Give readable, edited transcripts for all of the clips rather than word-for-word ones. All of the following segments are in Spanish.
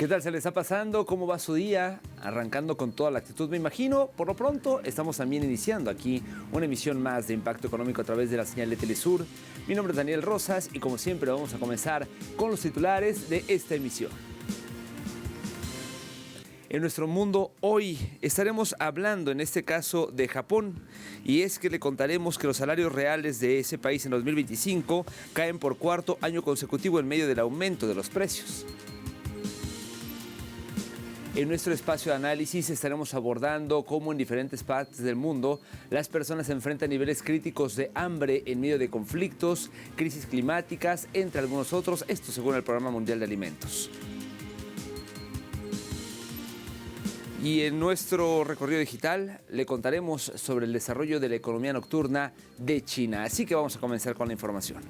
¿Qué tal se le está pasando? ¿Cómo va su día? Arrancando con toda la actitud, me imagino. Por lo pronto, estamos también iniciando aquí una emisión más de Impacto Económico a través de la señal de Telesur. Mi nombre es Daniel Rosas y como siempre vamos a comenzar con los titulares de esta emisión. En nuestro mundo hoy estaremos hablando en este caso de Japón, y es que le contaremos que los salarios reales de ese país en 2025 caen por cuarto año consecutivo en medio del aumento de los precios. En nuestro espacio de análisis estaremos abordando cómo en diferentes partes del mundo las personas se enfrentan niveles críticos de hambre en medio de conflictos, crisis climáticas, entre algunos otros, esto según el Programa Mundial de Alimentos. Y en nuestro recorrido digital le contaremos sobre el desarrollo de la economía nocturna de China. Así que vamos a comenzar con la información.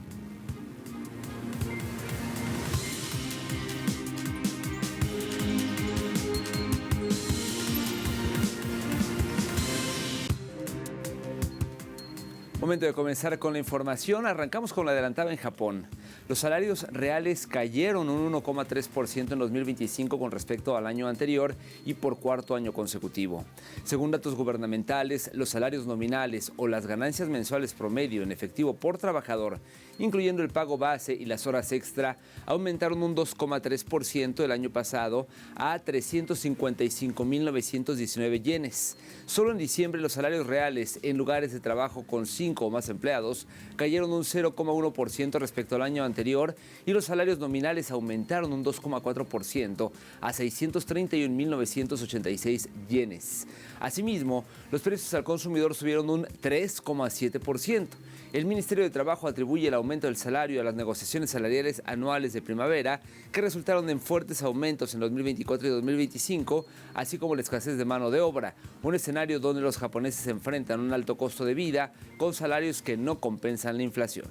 Momento de comenzar con la información. Arrancamos con la adelantada en Japón. Los salarios reales cayeron un 1,3% en 2025 con respecto al año anterior y por cuarto año consecutivo. Según datos gubernamentales, los salarios nominales o las ganancias mensuales promedio en efectivo por trabajador, incluyendo el pago base y las horas extra, aumentaron un 2,3% el año pasado a 355.919 yenes. Solo en diciembre los salarios reales en lugares de trabajo con 5 o más empleados cayeron un 0,1% respecto al año anterior y los salarios nominales aumentaron un 2,4% a 631.986 yenes. Asimismo, los precios al consumidor subieron un 3,7%. El Ministerio de Trabajo atribuye el aumento del salario a las negociaciones salariales anuales de primavera que resultaron en fuertes aumentos en 2024 y 2025, así como la escasez de mano de obra, un escenario donde los japoneses enfrentan un alto costo de vida con salarios que no compensan la inflación.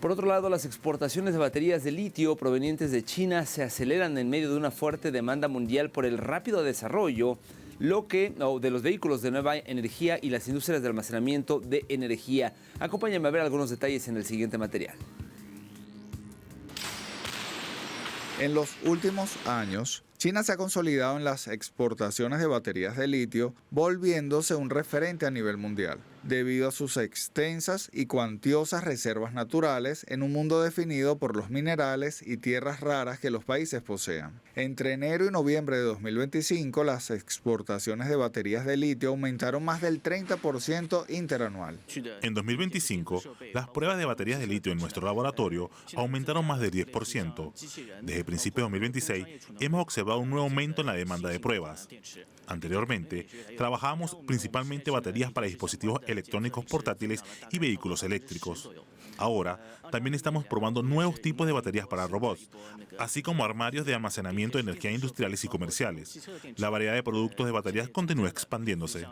Por otro lado, las exportaciones de baterías de litio provenientes de China se aceleran en medio de una fuerte demanda mundial por el rápido desarrollo de los vehículos de nueva energía y las industrias de almacenamiento de energía. Acompáñame a ver algunos detalles en el siguiente material. En los últimos años, China se ha consolidado en las exportaciones de baterías de litio, volviéndose un referente a nivel mundial, debido a sus extensas y cuantiosas reservas naturales en un mundo definido por los minerales y tierras raras que los países posean. Entre enero y noviembre de 2025, las exportaciones de baterías de litio aumentaron más del 30% interanual. En 2025, las pruebas de baterías de litio en nuestro laboratorio aumentaron más del 10%. Desde principios de 2026, hemos observado un nuevo aumento en la demanda de pruebas. Anteriormente, trabajábamos principalmente baterías para dispositivos electrónicos portátiles y vehículos eléctricos. Ahora, también estamos probando nuevos tipos de baterías para robots, así como armarios de almacenamiento de energía industriales y comerciales. La variedad de productos de baterías continúa expandiéndose.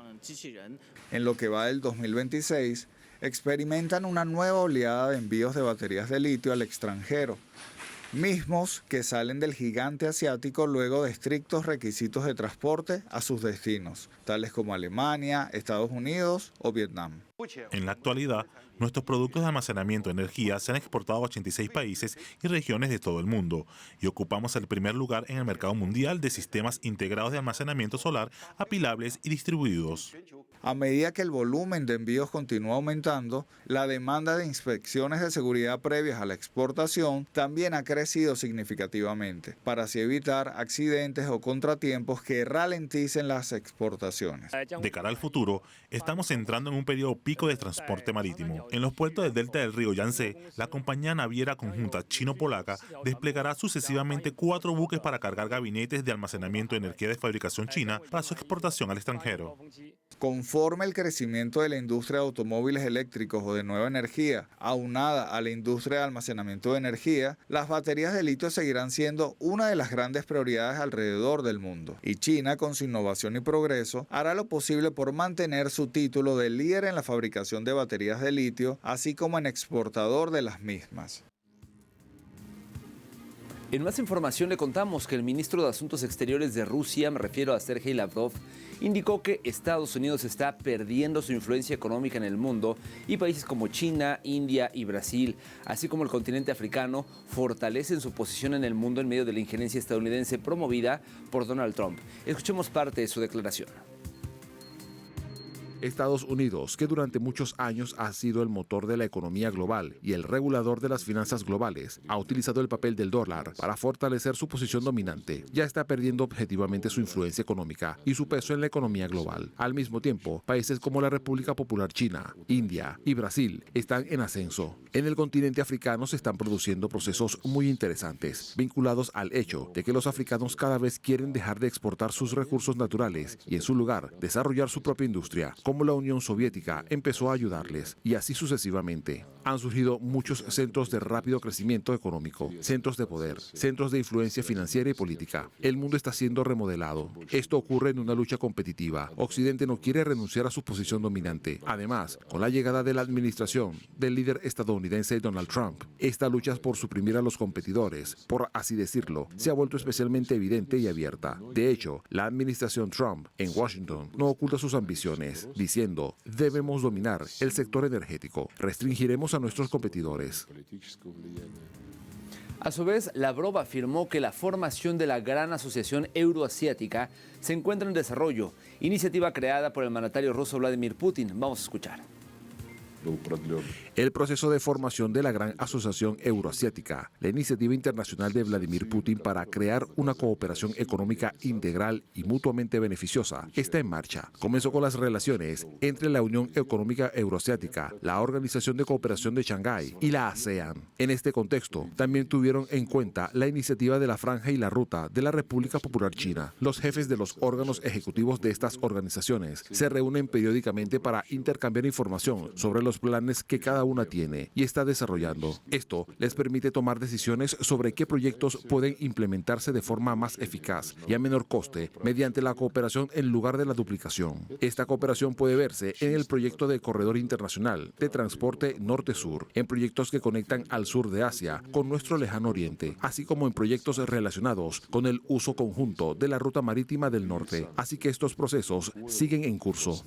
En lo que va del 2026, experimentan una nueva oleada de envíos de baterías de litio al extranjero, mismos que salen del gigante asiático luego de estrictos requisitos de transporte a sus destinos, tales como Alemania, Estados Unidos o Vietnam. En la actualidad, nuestros productos de almacenamiento de energía se han exportado a 86 países y regiones de todo el mundo y ocupamos el primer lugar en el mercado mundial de sistemas integrados de almacenamiento solar apilables y distribuidos. A medida que el volumen de envíos continúa aumentando, la demanda de inspecciones de seguridad previas a la exportación también ha crecido significativamente, para así evitar accidentes o contratiempos que ralenticen las exportaciones. De cara al futuro, estamos entrando en un periodo pico de transporte marítimo. En los puertos del delta del río Yangtze, la compañía naviera conjunta chino-polaca desplegará sucesivamente 4 buques para cargar gabinetes de almacenamiento de energía de fabricación china para su exportación al extranjero. Conforme el crecimiento de la industria de automóviles eléctricos o de nueva energía, aunada a la industria de almacenamiento de energía, las baterías de litio seguirán siendo una de las grandes prioridades alrededor del mundo. Y China, con su innovación y progreso, hará lo posible por mantener su título de líder en la fabricación de baterías de litio, así como en exportador de las mismas. En más información le contamos que el ministro de Asuntos Exteriores de Rusia, me refiero a Sergei Lavrov, indicó que Estados Unidos está perdiendo su influencia económica en el mundo y países como China, India y Brasil, así como el continente africano, fortalecen su posición en el mundo en medio de la injerencia estadounidense promovida por Donald Trump. Escuchemos parte de su declaración. Estados Unidos, que durante muchos años ha sido el motor de la economía global y el regulador de las finanzas globales, ha utilizado el papel del dólar para fortalecer su posición dominante. Ya está perdiendo objetivamente su influencia económica y su peso en la economía global. Al mismo tiempo, países como la República Popular China, India y Brasil están en ascenso. En el continente africano se están produciendo procesos muy interesantes, vinculados al hecho de que los africanos cada vez quieren dejar de exportar sus recursos naturales y en su lugar desarrollar su propia industria, como la Unión Soviética empezó a ayudarles, y así sucesivamente. Han surgido muchos centros de rápido crecimiento económico, centros de poder, centros de influencia financiera y política. El mundo está siendo remodelado. Esto ocurre en una lucha competitiva. Occidente no quiere renunciar a su posición dominante. Además, con la llegada de la administración del líder estadounidense Donald Trump, esta lucha por suprimir a los competidores, por así decirlo, se ha vuelto especialmente evidente y abierta. De hecho, la administración Trump en Washington no oculta sus ambiciones, diciendo: debemos dominar el sector energético, restringiremos a nuestros competidores. A su vez, Lavrov afirmó que la formación de la Gran Asociación Euroasiática se encuentra en desarrollo, iniciativa creada por el mandatario ruso Vladimir Putin. Vamos a escuchar. El proceso de formación de la Gran Asociación Euroasiática, la iniciativa internacional de Vladimir Putin para crear una cooperación económica integral y mutuamente beneficiosa, está en marcha. Comenzó con las relaciones entre la Unión Económica Euroasiática, la Organización de Cooperación de Shanghái y la ASEAN. En este contexto, también tuvieron en cuenta la iniciativa de la Franja y la Ruta de la República Popular China. Los jefes de los órganos ejecutivos de estas organizaciones se reúnen periódicamente para intercambiar información sobre los planes que cada una tiene y está desarrollando. Esto les permite tomar decisiones sobre qué proyectos pueden implementarse de forma más eficaz y a menor coste mediante la cooperación en lugar de la duplicación. Esta cooperación puede verse en el proyecto de Corredor Internacional de Transporte Norte-Sur, en proyectos que conectan al sur de Asia con nuestro lejano oriente, así como en proyectos relacionados con el uso conjunto de la ruta marítima del norte. Así que estos procesos siguen en curso.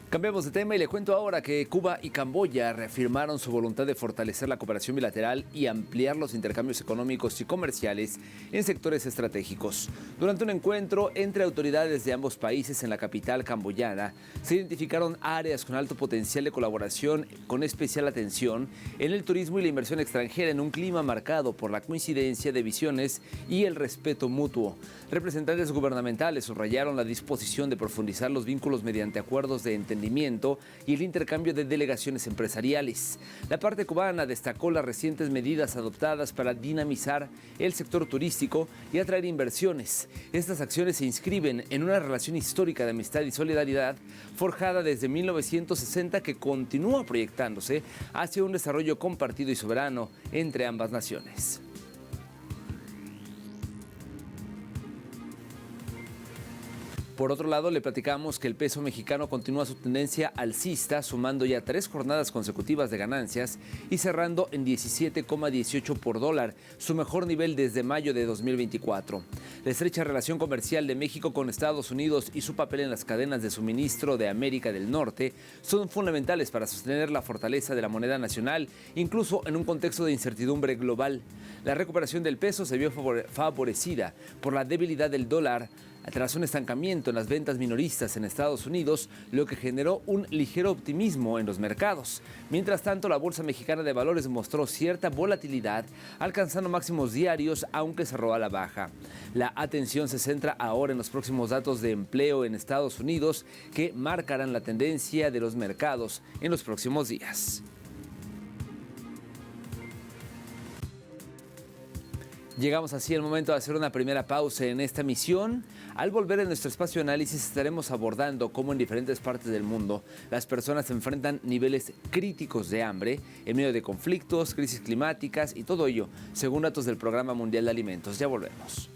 Cambiamos de tema y le cuento ahora que Cuba y Camboya reafirmaron su voluntad de fortalecer la cooperación bilateral y ampliar los intercambios económicos y comerciales en sectores estratégicos. Durante un encuentro entre autoridades de ambos países en la capital camboyana, se identificaron áreas con alto potencial de colaboración, con especial atención en el turismo y la inversión extranjera, en un clima marcado por la coincidencia de visiones y el respeto mutuo. Representantes gubernamentales subrayaron la disposición de profundizar los vínculos mediante acuerdos de entendimiento y el intercambio de delegaciones empresariales. La parte cubana destacó las recientes medidas adoptadas para dinamizar el sector turístico y atraer inversiones. Estas acciones se inscriben en una relación histórica de amistad y solidaridad forjada desde 1960 que continúa proyectándose hacia un desarrollo compartido y soberano entre ambas naciones. Por otro lado, le platicamos que el peso mexicano continúa su tendencia alcista, sumando ya 3 jornadas consecutivas de ganancias y cerrando en 17,18 por dólar, su mejor nivel desde mayo de 2024. La estrecha relación comercial de México con Estados Unidos y su papel en las cadenas de suministro de América del Norte son fundamentales para sostener la fortaleza de la moneda nacional, incluso en un contexto de incertidumbre global. La recuperación del peso se vio favorecida por la debilidad del dólar, tras un estancamiento en las ventas minoristas en Estados Unidos, lo que generó un ligero optimismo en los mercados. Mientras tanto, la Bolsa Mexicana de Valores mostró cierta volatilidad, alcanzando máximos diarios, aunque cerró a la baja. La atención se centra ahora en los próximos datos de empleo en Estados Unidos, que marcarán la tendencia de los mercados en los próximos días. Llegamos así al momento de hacer una primera pausa en esta misión. Al volver en nuestro espacio de análisis estaremos abordando cómo en diferentes partes del mundo las personas enfrentan niveles críticos de hambre en medio de conflictos, crisis climáticas y todo ello según datos del Programa Mundial de Alimentos. Ya volvemos.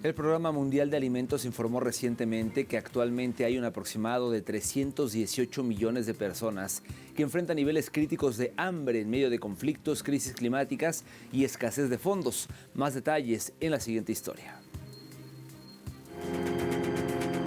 El Programa Mundial de Alimentos informó recientemente que actualmente hay un aproximado de 318 millones de personas que enfrentan niveles críticos de hambre en medio de conflictos, crisis climáticas y escasez de fondos. Más detalles en la siguiente historia.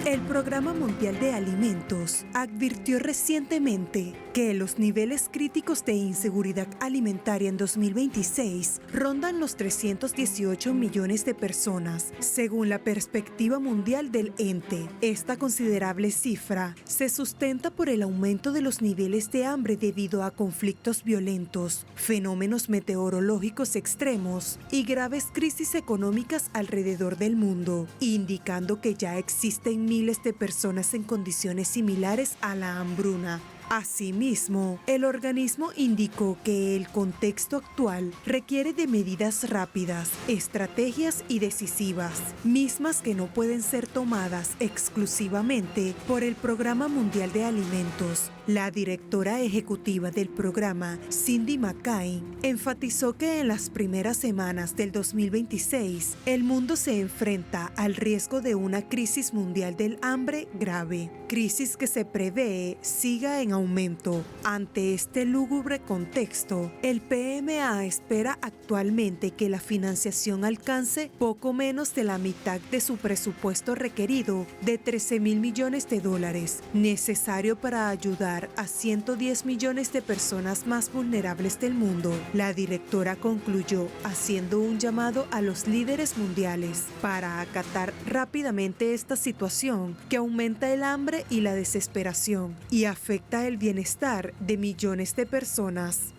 El Programa Mundial de Alimentos advirtió recientemente que los niveles críticos de inseguridad alimentaria en 2026 rondan los 318 millones de personas, según la perspectiva mundial del ente. Esta considerable cifra se sustenta por el aumento de los niveles de hambre debido a conflictos violentos, fenómenos meteorológicos extremos y graves crisis económicas alrededor del mundo, indicando que ya existen miles de personas en condiciones similares a la hambruna. Asimismo, el organismo indicó que el contexto actual requiere de medidas rápidas, estrategias y decisivas, mismas que no pueden ser tomadas exclusivamente por el Programa Mundial de Alimentos. La directora ejecutiva del programa, Cindy McCain, enfatizó que en las primeras semanas del 2026, el mundo se enfrenta al riesgo de una crisis mundial del hambre grave, crisis que se prevé siga en aumento. Ante este lúgubre contexto, el PMA espera actualmente que la financiación alcance poco menos de la mitad de su presupuesto requerido de $13,000 millones, necesario para ayudar a 110 millones de personas más vulnerables del mundo. La directora concluyó haciendo un llamado a los líderes mundiales para acatar rápidamente esta situación que aumenta el hambre y la desesperación y afecta el bienestar de millones de personas.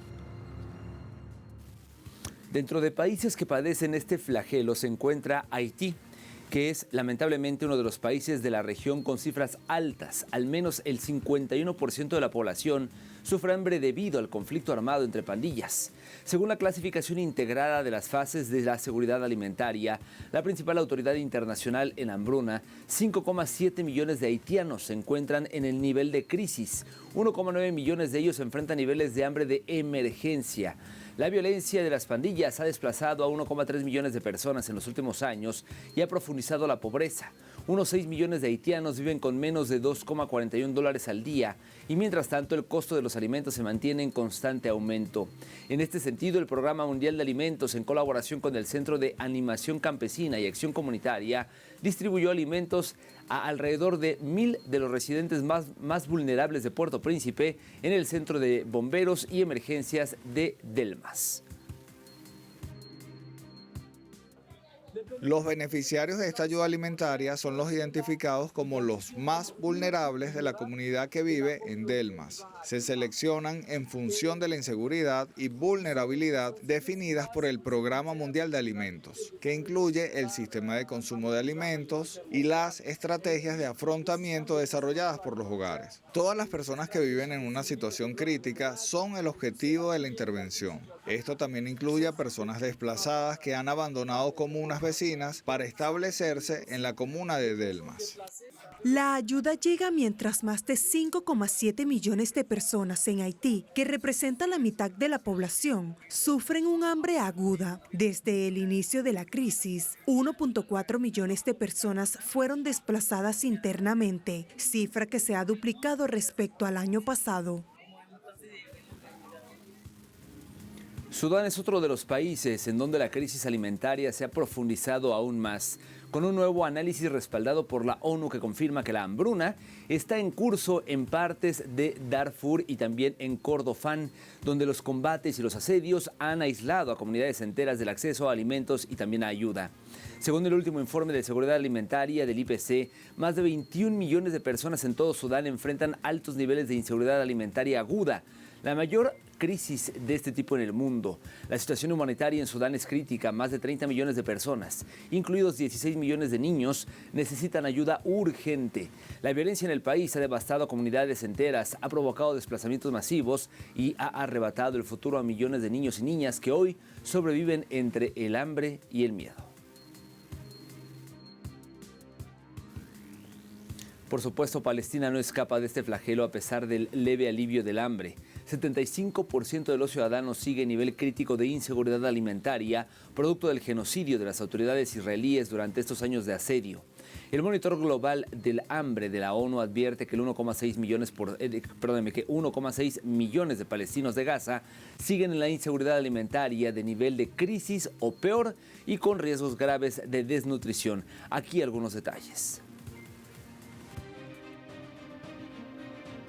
Dentro de países que padecen este flagelo se encuentra Haití, que es lamentablemente uno de los países de la región con cifras altas. Al menos el 51% de la población sufre hambre debido al conflicto armado entre pandillas. Según la clasificación integrada de las fases de la seguridad alimentaria, la principal autoridad internacional en hambruna, 5,7 millones de haitianos se encuentran en el nivel de crisis. 1,9 millones de ellos enfrentan niveles de hambre de emergencia. La violencia de las pandillas ha desplazado a 1,3 millones de personas en los últimos años y ha profundizado la pobreza. Unos 6 millones de haitianos viven con menos de $2,41 al día y mientras tanto el costo de los alimentos se mantiene en constante aumento. En este sentido, el Programa Mundial de Alimentos, en colaboración con el Centro de Animación Campesina y Acción Comunitaria, distribuyó alimentos a alrededor de 1,000 de los residentes más vulnerables de Puerto Príncipe en el Centro de Bomberos y Emergencias de Delmas. Los beneficiarios de esta ayuda alimentaria son los identificados como los más vulnerables de la comunidad que vive en Delmas. Se seleccionan en función de la inseguridad y vulnerabilidad definidas por el Programa Mundial de Alimentos, que incluye el sistema de consumo de alimentos y las estrategias de afrontamiento desarrolladas por los hogares. Todas las personas que viven en una situación crítica son el objetivo de la intervención. Esto también incluye a personas desplazadas que han abandonado comunas vecinas para establecerse en la comuna de Delmas. La ayuda llega mientras más de 5,7 millones de personas en Haití, que representa la mitad de la población, sufren un hambre aguda. Desde el inicio de la crisis, 1,4 millones de personas fueron desplazadas internamente, cifra que se ha duplicado respecto al año pasado. Sudán es otro de los países en donde la crisis alimentaria se ha profundizado aún más, con un nuevo análisis respaldado por la ONU que confirma que la hambruna está en curso en partes de Darfur y también en Kordofán, donde los combates y los asedios han aislado a comunidades enteras del acceso a alimentos y también a ayuda. Según el último informe de seguridad alimentaria del IPC, más de 21 millones de personas en todo Sudán enfrentan altos niveles de inseguridad alimentaria aguda, la mayor crisis de este tipo en el mundo. La situación humanitaria en Sudán es crítica. Más de 30 millones de personas, incluidos 16 millones de niños, necesitan ayuda urgente. La violencia en el país ha devastado a comunidades enteras, ha provocado desplazamientos masivos y ha arrebatado el futuro a millones de niños y niñas que hoy sobreviven entre el hambre y el miedo. Por supuesto, Palestina no escapa de este flagelo a pesar del leve alivio del hambre. 75% de los ciudadanos sigue nivel crítico de inseguridad alimentaria, producto del genocidio de las autoridades israelíes durante estos años de asedio. El Monitor Global del Hambre de la ONU advierte que 1,6 millones de palestinos de Gaza siguen en la inseguridad alimentaria de nivel de crisis o peor y con riesgos graves de desnutrición. Aquí algunos detalles.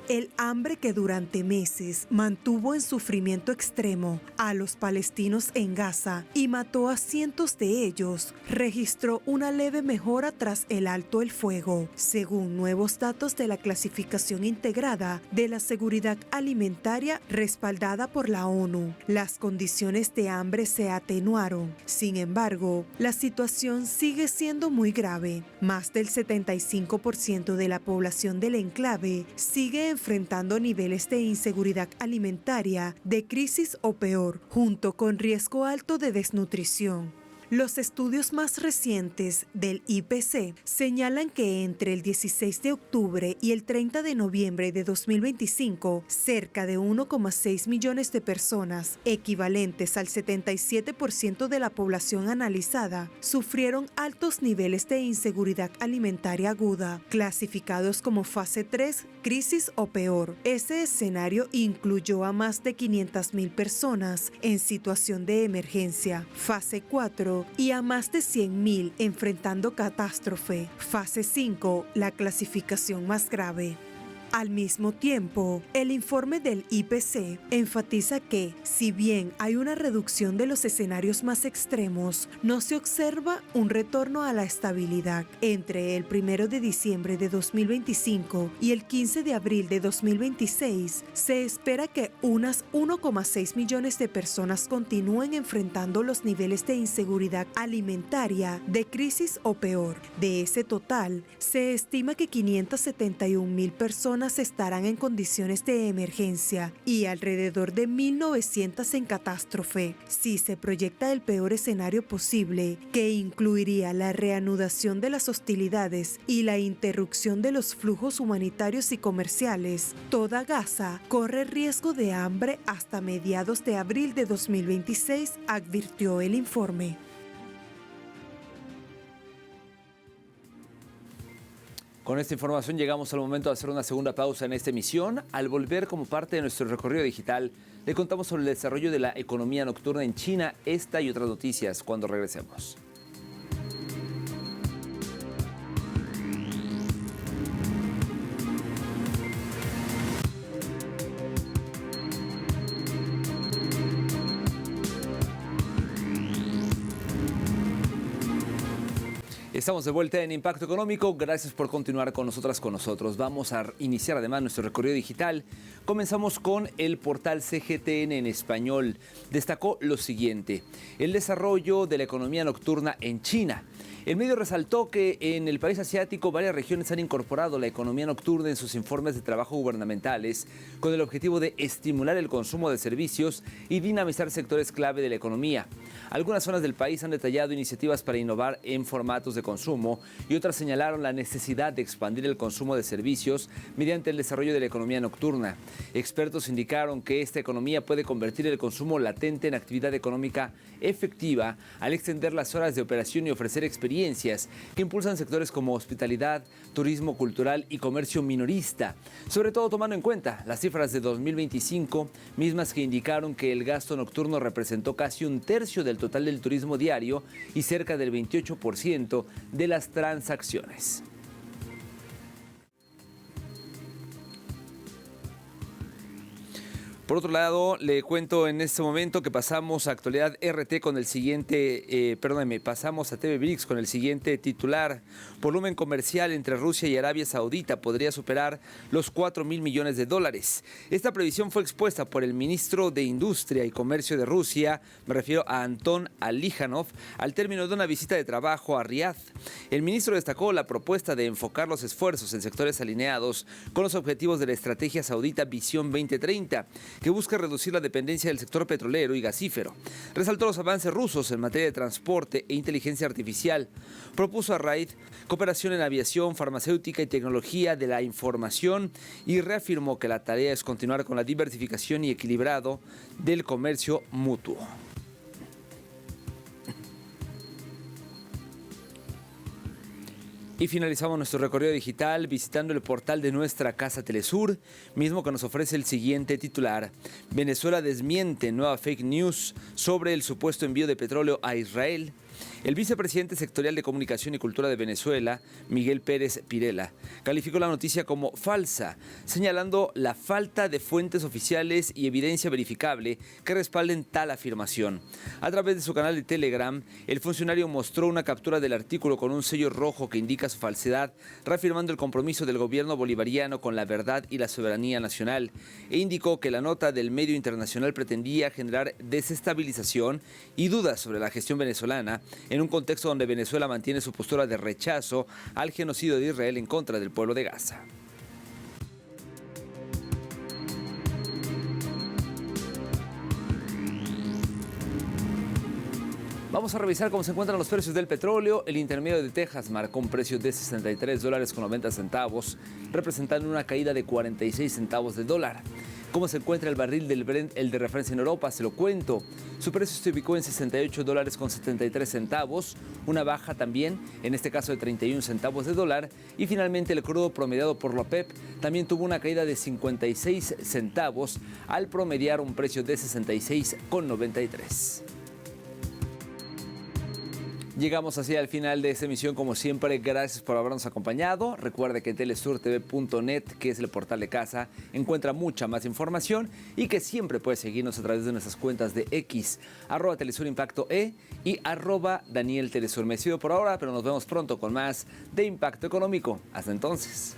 El hambre que durante meses mantuvo en sufrimiento extremo a los palestinos en Gaza y mató a cientos de ellos, registró una leve mejora tras el alto el fuego, según nuevos datos de la clasificación integrada de la seguridad alimentaria respaldada por la ONU. Las condiciones de hambre se atenuaron. Sin embargo, la situación sigue siendo muy grave. Más del 75% de la población del enclave sigue enfrentando niveles de inseguridad alimentaria, de crisis o peor, junto con riesgo alto de desnutrición. Los estudios más recientes del IPC señalan que entre el 16 de octubre y el 30 de noviembre de 2025, cerca de 1,6 millones de personas, equivalentes al 77% de la población analizada, sufrieron altos niveles de inseguridad alimentaria aguda, clasificados como fase 3, crisis o peor. Ese escenario incluyó a más de 500,000 personas en situación de emergencia, fase 4, y a más de 100,000 enfrentando catástrofe, fase 5, la clasificación más grave. Al mismo tiempo, el informe del IPC enfatiza que, si bien hay una reducción de los escenarios más extremos, no se observa un retorno a la estabilidad. Entre el 1 de diciembre de 2025 y el 15 de abril de 2026, se espera que unas 1,6 millones de personas continúen enfrentando los niveles de inseguridad alimentaria, de crisis o peor. De ese total, se estima que 571,000 personas estarán en condiciones de emergencia y alrededor de 1,900 en catástrofe. Si se proyecta el peor escenario posible, que incluiría la reanudación de las hostilidades y la interrupción de los flujos humanitarios y comerciales, toda Gaza corre riesgo de hambre hasta mediados de abril de 2026, advirtió el informe. Con esta información llegamos al momento de hacer una segunda pausa en esta emisión. Al volver, como parte de nuestro recorrido digital, le contamos sobre el desarrollo de la economía nocturna en China, esta y otras noticias cuando regresemos. Estamos de vuelta en Impacto Económico. Gracias por continuar con nosotros. Vamos a iniciar además nuestro recorrido digital. Comenzamos con el portal CGTN en español. Destacó lo siguiente: el desarrollo de la economía nocturna en China. El medio resaltó que en el país asiático varias regiones han incorporado la economía nocturna en sus informes de trabajo gubernamentales con el objetivo de estimular el consumo de servicios y dinamizar sectores clave de la economía. Algunas zonas del país han detallado iniciativas para innovar en formatos de consumo y otras señalaron la necesidad de expandir el consumo de servicios mediante el desarrollo de la economía nocturna. Expertos indicaron que esta economía puede convertir el consumo latente en actividad económica efectiva al extender las horas de operación y ofrecer experiencias que impulsan sectores como hospitalidad, turismo cultural y comercio minorista, sobre todo tomando en cuenta las cifras de 2025, mismas que indicaron que el gasto nocturno representó casi un tercio del total del turismo diario y cerca del 28% de las transacciones. Por otro lado, le cuento en este momento que pasamos a Actualidad RT con el siguiente, pasamos a TV Brix con el siguiente titular. Volumen comercial entre Rusia y Arabia Saudita podría superar los 4,000 millones de dólares. Esta previsión fue expuesta por el ministro de Industria y Comercio de Rusia, me refiero a Anton Alijanov, al término de una visita de trabajo a Riad. El ministro destacó la propuesta de enfocar los esfuerzos en sectores alineados con los objetivos de la estrategia saudita Visión 2030, que busca reducir la dependencia del sector petrolero y gasífero. Resaltó los avances rusos en materia de transporte e inteligencia artificial. Propuso a RAID cooperación en aviación, farmacéutica y tecnología de la información y reafirmó que la tarea es continuar con la diversificación y equilibrado del comercio mutuo. Y finalizamos nuestro recorrido digital visitando el portal de nuestra casa Telesur, mismo que nos ofrece el siguiente titular. Venezuela desmiente nueva fake news sobre el supuesto envío de petróleo a Israel. El vicepresidente sectorial de Comunicación y Cultura de Venezuela, Miguel Pérez Pirela, calificó la noticia como falsa, señalando la falta de fuentes oficiales y evidencia verificable que respalden tal afirmación. A través de su canal de Telegram, el funcionario mostró una captura del artículo con un sello rojo que indica su falsedad, reafirmando el compromiso del gobierno bolivariano con la verdad y la soberanía nacional, e indicó que la nota del medio internacional pretendía generar desestabilización y dudas sobre la gestión venezolana en un contexto donde Venezuela mantiene su postura de rechazo al genocidio de Israel en contra del pueblo de Gaza. Vamos a revisar cómo se encuentran los precios del petróleo. El intermedio de Texas marcó un precio de $63.90, representando una caída de 46 centavos de dólar. ¿Cómo se encuentra el barril del Brent, el de referencia en Europa? Se lo cuento. Su precio se ubicó en $68.73, una baja también, en este caso de 31 centavos de dólar. Y finalmente el crudo promediado por la OPEP también tuvo una caída de 56 centavos al promediar un precio de 66,93. Llegamos así al final de esta emisión, como siempre, gracias por habernos acompañado. Recuerde que en telesurtv.net, que es el portal de casa, encuentra mucha más información y que siempre puede seguirnos a través de nuestras cuentas de X, @TelesurImpactoE y @DanielTelesur. Me despido por ahora, pero nos vemos pronto con más de Impacto Económico. Hasta entonces.